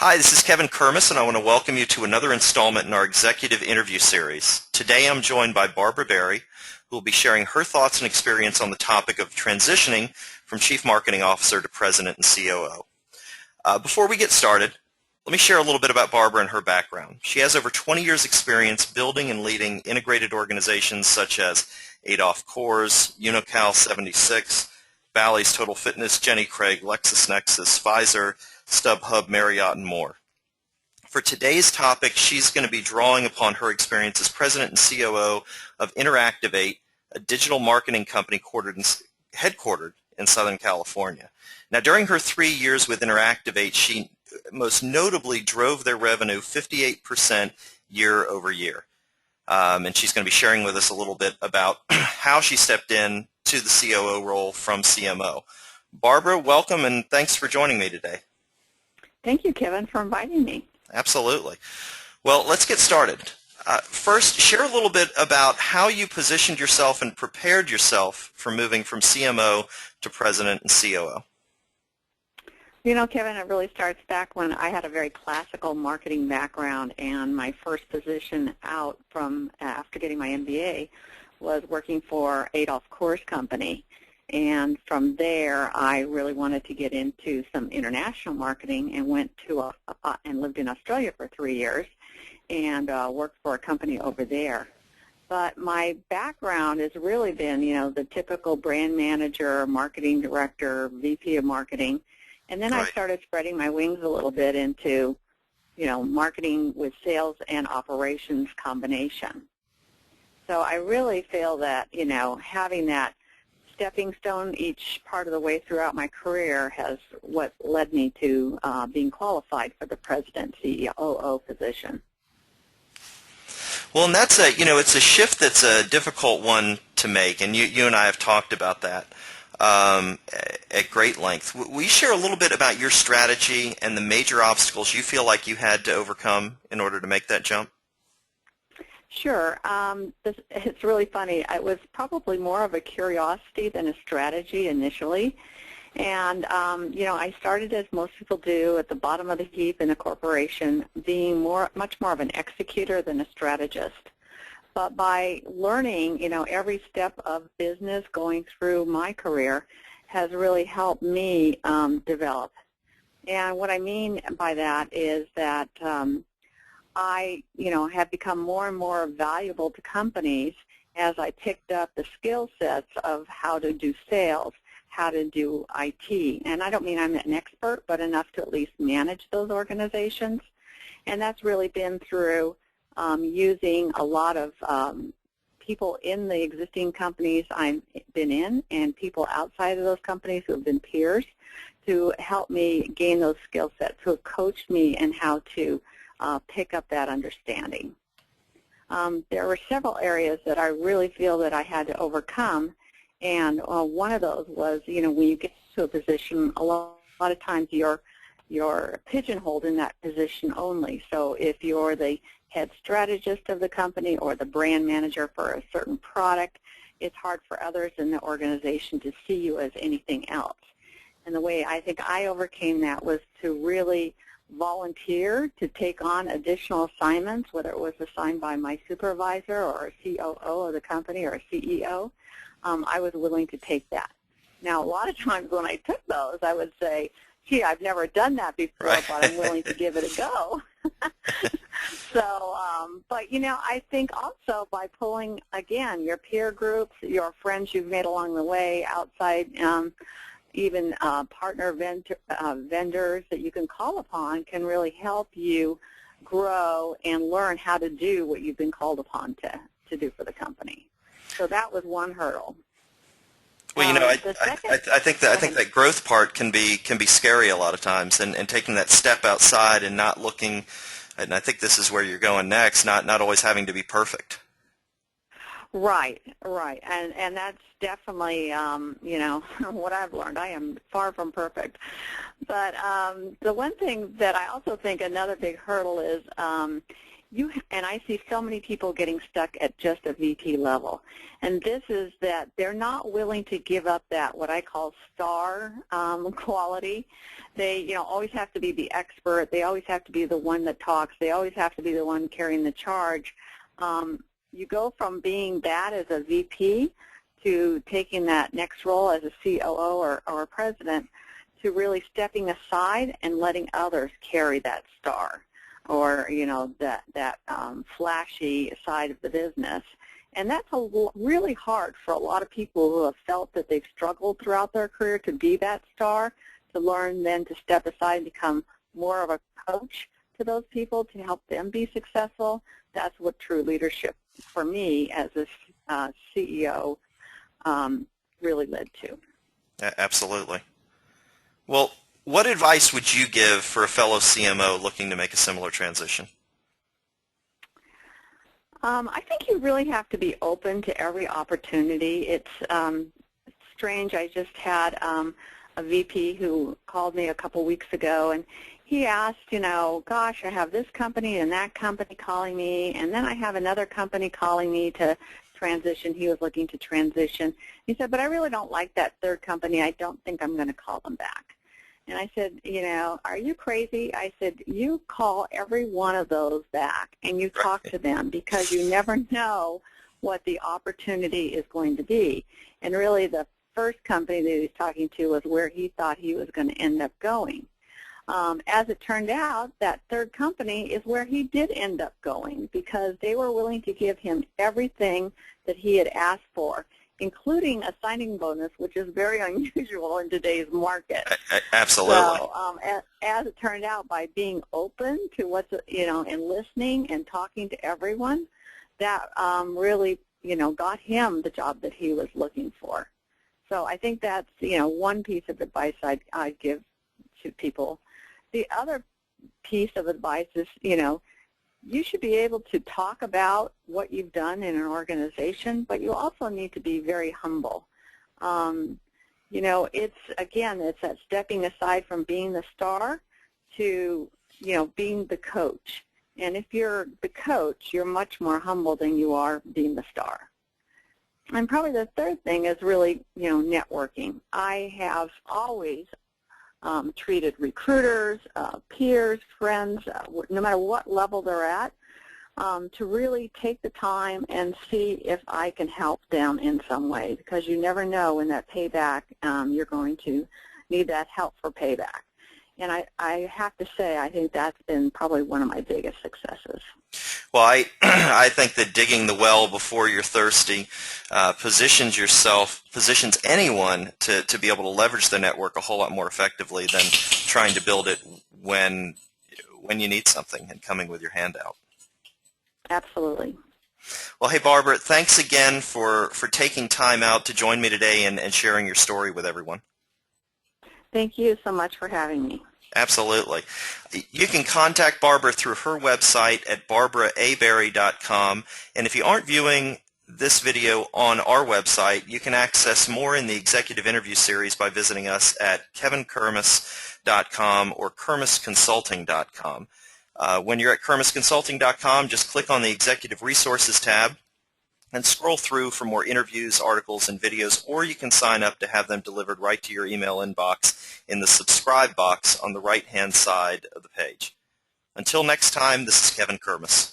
Hi, this is Kevin Kermis, and I want to welcome you to another installment in our executive interview series. Today I'm joined by Barbara Berry, who will be sharing her thoughts and experience on the topic of transitioning from Chief Marketing Officer to President and COO. Before we get started, let me share a little bit about Barbara and her background. She has over 20 years' experience building and leading integrated organizations such as Adolph Coors, Unical 76, Bally's Total Fitness, Jenny Craig, LexisNexis, Pfizer, StubHub, Marriott, and more. For today's topic, she's going to be drawing upon her experience as President and COO of Interactivate, a digital marketing company headquartered in Southern California. Now, during her 3 years with Interactivate, she most notably drove their revenue 58% year over year. And she's going to be sharing with us a little bit about how she stepped in to the COO role from CMO. Barbara, welcome, and thanks for joining me today. Thank you, Kevin, for inviting me. Absolutely. Well, let's get started. First, share a little bit about how you positioned yourself and prepared yourself for moving from CMO to President and COO. You know, Kevin, it really starts back when I had a very classical marketing background, and my first position out from after getting my MBA was working for Adolph Coors Company. And from there, I really wanted to get into some international marketing and went to and lived in Australia for 3 years and worked for a company over there. But my background has really been, you know, the typical brand manager, marketing director, VP of marketing. And then I started spreading my wings a little bit into, you know, marketing with sales and operations combination. So I really feel that, you know, having that stepping stone each part of the way throughout my career has what led me to being qualified for the President COO position. Well, and that's it's a shift that's a difficult one to make, and you and I have talked about that at great length. Will you share a little bit about your strategy and the major obstacles you feel like you had to overcome in order to make that jump? Sure. It's really funny. It was probably more of a curiosity than a strategy initially. And, you know, I started, as most people do, at the bottom of the heap in a corporation, being much more of an executor than a strategist. But by learning, you know, every step of business going through my career has really helped me develop. And what I mean by that is that I, you know, have become more and more valuable to companies as I picked up the skill sets of how to do sales, how to do IT. And I don't mean I'm an expert, but enough to at least manage those organizations. And that's really been through using a lot of people in the existing companies I've been in and people outside of those companies who have been peers to help me gain those skill sets, who have coached me in how to pick up that understanding. There were several areas that I really feel that I had to overcome, and one of those was, you know, when you get to a position, a lot of times you're pigeonholed in that position only. So if you're the head strategist of the company or the brand manager for a certain product, it's hard for others in the organization to see you as anything else. And the way I think I overcame that was to really volunteer to take on additional assignments, whether it was assigned by my supervisor or a COO of the company or a CEO. I was willing to take that. Now, a lot of times when I took those, I would say, gee, I've never done that before, but I'm willing to give it a go. So, but, you know, I think also by pulling, again, your peer groups, your friends you've made along the way, outside even partner vendors that you can call upon can really help you grow and learn how to do what you've been called upon to do for the company. So that was one hurdle. Well, you know, I think that growth part can be scary a lot of times, and taking that step outside and not looking, and I think this is where you're going next, not always having to be perfect. Right, and that's definitely, you know, what I've learned. I am far from perfect. But the one thing that I also think another big hurdle is and I see so many people getting stuck at just a VP level. And this is that they're not willing to give up that, what I call star quality. They, always have to be the expert. They always have to be the one that talks. They always have to be the one carrying the charge. You go from being that as a VP to taking that next role as a COO or a president to really stepping aside and letting others carry that star, or that flashy side of the business. And that's really hard for a lot of people who have felt that they've struggled throughout their career to be that star, to learn then to step aside and become more of a coach to those people to help them be successful. That's what true leadership, for me as a CEO, really led to. Absolutely. Well, what advice would you give for a fellow CMO looking to make a similar transition? I think you really have to be open to every opportunity. It's strange. I just had a VP who called me a couple weeks ago, and he asked, gosh, I have this company and that company calling me, and then I have another company calling me to transition. He was looking to transition. He said, but I really don't like that third company. I don't think I'm going to call them back. And I said, are you crazy? I said, you call every one of those back and you talk to them, because you never know what the opportunity is going to be. And really the first company that he was talking to was where he thought he was going to end up going. As it turned out, that third company is where he did end up going, because they were willing to give him everything that he had asked for, including a signing bonus, which is very unusual in today's market. Absolutely. So as it turned out, by being open to what's, and listening and talking to everyone, that really, got him the job that he was looking for. So I think that's, one piece of advice I'd give to people. The other piece of advice is, you should be able to talk about what you've done in an organization, but you also need to be very humble. It's that stepping aside from being the star to, being the coach. And if you're the coach, you're much more humble than you are being the star. And probably the third thing is really, networking. I have always treated recruiters, peers, friends, no matter what level they're at, to really take the time and see if I can help them in some way, because you never know when that payback, you're going to need that help for payback. And I have to say, I think that's been probably one of my biggest successes. Well, I think that digging the well before you're thirsty positions anyone to be able to leverage the network a whole lot more effectively than trying to build it when you need something and coming with your hand out. Absolutely. Well, hey, Barbara, thanks again for taking time out to join me today and sharing your story with everyone. Thank you so much for having me. Absolutely. You can contact Barbara through her website at barbaraaberry.com. And if you aren't viewing this video on our website, you can access more in the executive interview series by visiting us at kevinkermis.com or kermisconsulting.com. When you're at kermisconsulting.com, just click on the Executive Resources tab and scroll through for more interviews, articles, and videos, or you can sign up to have them delivered right to your email inbox in the subscribe box on the right-hand side of the page. Until next time, this is Kevin Kermis.